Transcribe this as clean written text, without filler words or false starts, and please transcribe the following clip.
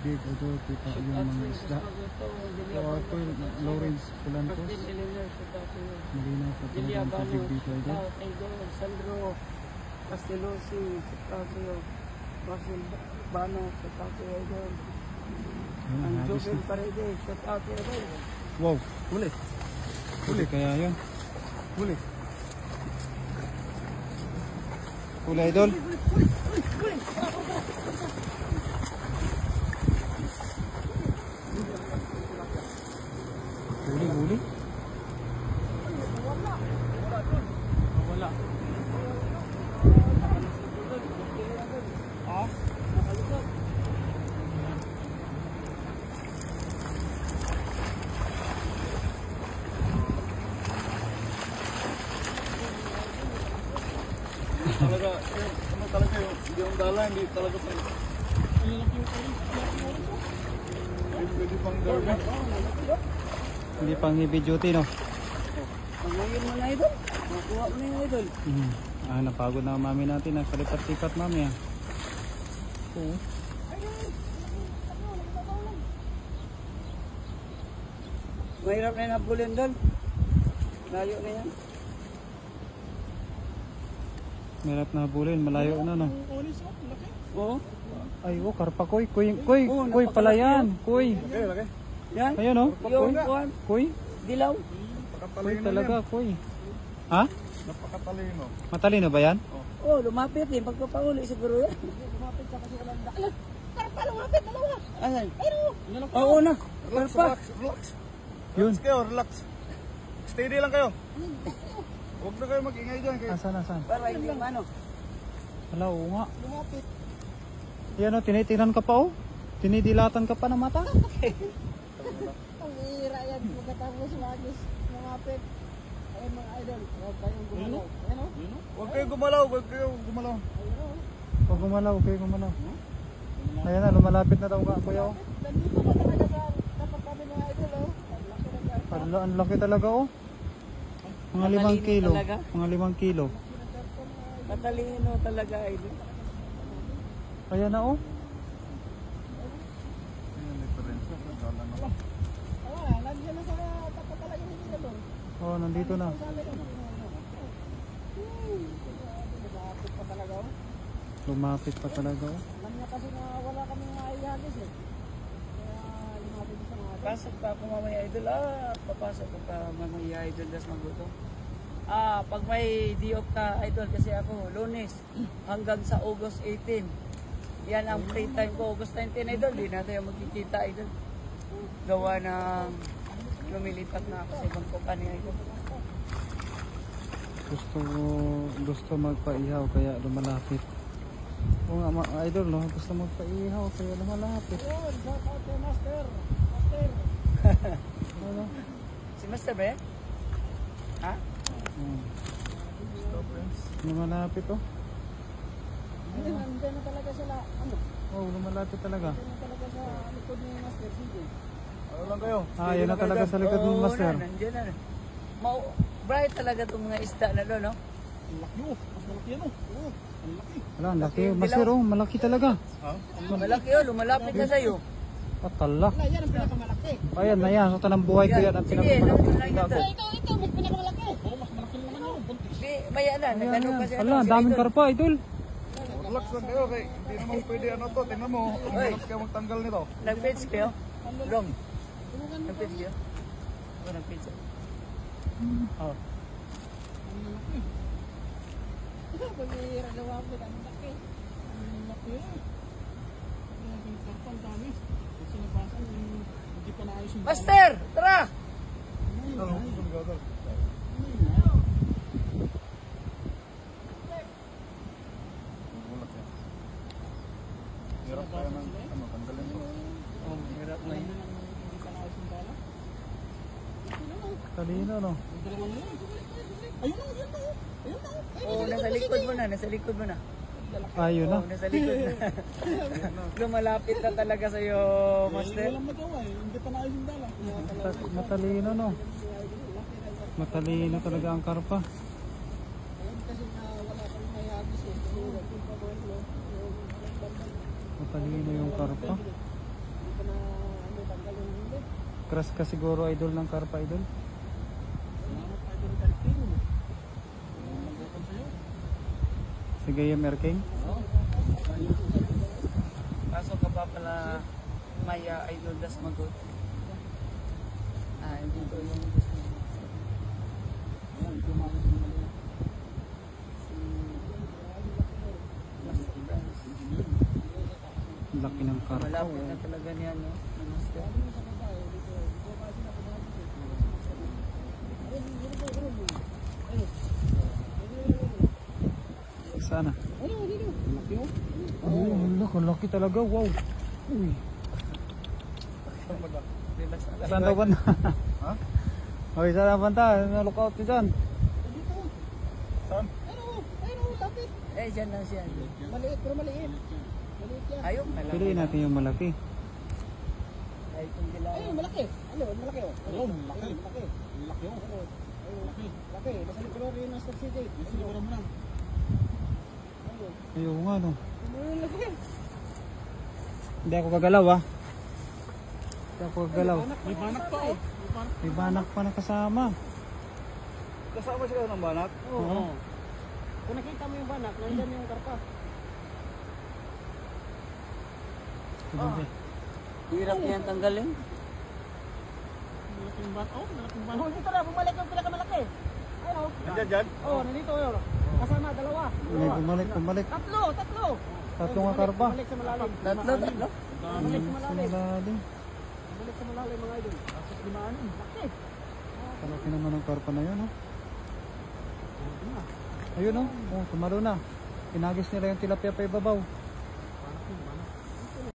tubig. Ito, kita yung mga isda. So, ito, Lawrence Pulantos. Malinaw pa talaga ang tubig dito, idol. Sandro Castellosi, Chicago, Basil Bano, Chicago, ang Joven Paredes, Chicago. Wow, huli. Huli kaya yun. Huli. Huli, idol. Huli, huli. Wala. Ah? Talaga, ano talaga yung dala, hindi talaga pa. Pwede pang garment. Hindi pang heavy duty, no? Pangayin mo na idol. Makuha mo na yung idol. Napagod na ang mami natin. Nakalipat-lipat mami, ah. Oo. Mahirap na yung nabulin doon. Layo na yan. Mahirap na habulin. Malayo na, no? Oo. Ay, oh, karpa, koy. Koy pala yan. Koy. Okay. Yan. Ayan, oh. Yung kuhan. Koy. Dilaw. Koy talaga, koy. Ha? Napakatalino. Matalino ba yan? Oh, lumapit eh. Pagpapauli siguro yan. Lumapit sa kasi kalanda. Alam, karpa lumapit. Dalawa. Ayan. Oo na. Karpa. Relax. Yun. Relax kayo, relax. Steady lang kayo. Huwag na kayo mag-ingay dyan. Asan? Para hindi ano. Hala, oo nga. Lumapit. Yan, oh, tinitiran ka pa, oh. Tinidilatan ka pa ng mata. Ang hira yan. Pagkatapos magis. Lumapit. Ayun mga idol. Huwag kayong gumalaw. Ayan o. Huwag kayo gumalaw, huwag kayo gumalaw. Huwag gumalaw, okay, gumalaw. Ayan na, lumalapit na daw ka, kuya, oh. Nandito ka talaga sa tapat kami mga idol o. Ang laki talaga, oh. Mga 5 kilo. Talaga? Mga 5 kilo. Matalino talaga idol. Ayan na, oh. Ayan, difference. Dala na lang. Nandiyan na sa tapat talaga ng dito doon. Oh, nandito na. Lumapit pa talaga o. Lumapit pa talaga, oh. Alam niya kasi na wala kaming maihagis eh. Kaya lumapit sa mga pasok pa ako mamaya idol. Papasok ko pa mamaya idol. Das magutom. Pag may di-off na idol kasi ako Lunes hanggang sa August 18. Yan ang free time ko. August 19 idol. Di na tayo magkikita idol. Gawa ng lumilipat na ako sa ibang kumpanya idol. Gusto magpaihaw kaya lumalapit. Oo nga, idol, no? Gusto magpaihaw kaya lumalapit. Master. Ano? Si Master ba yan? Ha? Lumalapit, oh. Nandiyan na talaga sila. Ano? Oh, lumalapit talaga. Nandiyan na talaga sa likod ni Master. Sige. Ano lang kayo? Yun na talaga sa likod ng master. Nandiyan na. Bright talaga itong mga isda na doon, no? Ang laki, oh. Mas malaki yan, oh. Ang laki. Wala, ang laki. Master, oh. Malaki talaga. Ha? Malaki lumalapit na sa'yo. Patala. Yan ang pinakamalaki. Ayan na yan. So, tanang buhay ko yan. Ang Sige, pinakamalaki. ito, mas pinakamalaki. Oo, mas malaki naman yun. Buntis. Di, maya na, nagano kasi Wala, ang daming karpa, idol. Relax lang kayo, kay hindi naman pwede ano to. Tingnan mo, kung relax kayo magtanggal nito. Nag-page kayo? Dong. Nag-page kayo? Oo, nag-page. Oo. Pag-iira gawa ko, ang laki. Ang laki yan. Ang karpa, ang dami. Kasi nabasan, hindi pa naayos yung Master, tara! ano, ang gagawin. Bulak yan. Hirap kaya ng ano, tanggalin to. Oh, hirap na yun. Talino, no? Ayun na, yan na. Ayun na. Oo, nasa likod mo na, nasa likod mo na. Ayun na. Oo, nasa likod na. Lumalapit na talaga sa'yo, Master. Walang magawa eh. Hindi pa naayos yung dala. Matalino, no? Matalino talaga ang karpa. Matalino yung karpa. Crush ka siguro idol ng karpa idol. Salamat tayo ng Kalipin. Magkakon sa'yo. Si Gayam Erking. Oo. Kaso ka pa pala may idol das magot. Hindi ko yung gusto mo. Ayan, tumakas ng mali. Laki ng karpa. Malapit na talaga niya, no? Namaste. Sana. Ano, dito? Laki mo. Oh, laki talaga. Wow. Uy. Relax na. Saan daw banda? Ha? Hoy, saan ang banda? Lookout nyo dyan. Dito. Saan? Ayun, lapit. Dyan lang siya. Maliit, pero maliit. Maliit yan. Ayun, malaki. Piliin natin yung malaki. Ay, kung kailangan. Ayun, malaki. Ano, malaki oh. Ayun, malaki. Malaki. Laki oh. Ayun, laki. Laki. Nasa likod rin ng Star City. Nasa likod mo lang. Ayun. Ayaw nga no. Ayun, laki. Hindi ako gagalaw ah. Hindi ako gagalaw. May banak pa oh. May banak pa na kasama. Kasama siya ng banak? Oo. Kung nakita mo yung banak, nandiyan yung karpa. Hirap niyan tanggalin. Malaking banak. Oh, malaking banak. Oh, dito na. Bumalik yung pinakamalaki. Ayun oh. Nandiyan dyan? Oh, nandito yun. Kasama, dalawa. Bumalik. Tatlo. Tatlo nga karpa. Balik sa malalim. Tatlo. Balik sa malalim. Sinalalim. Balik sa malalim mga idol. Tapos limaanin. Laki. Kalaki naman ng karpa na yun oh. Ayun oh. Oh, tumalo na. Pinagis nila yung tilapia pa ibabaw.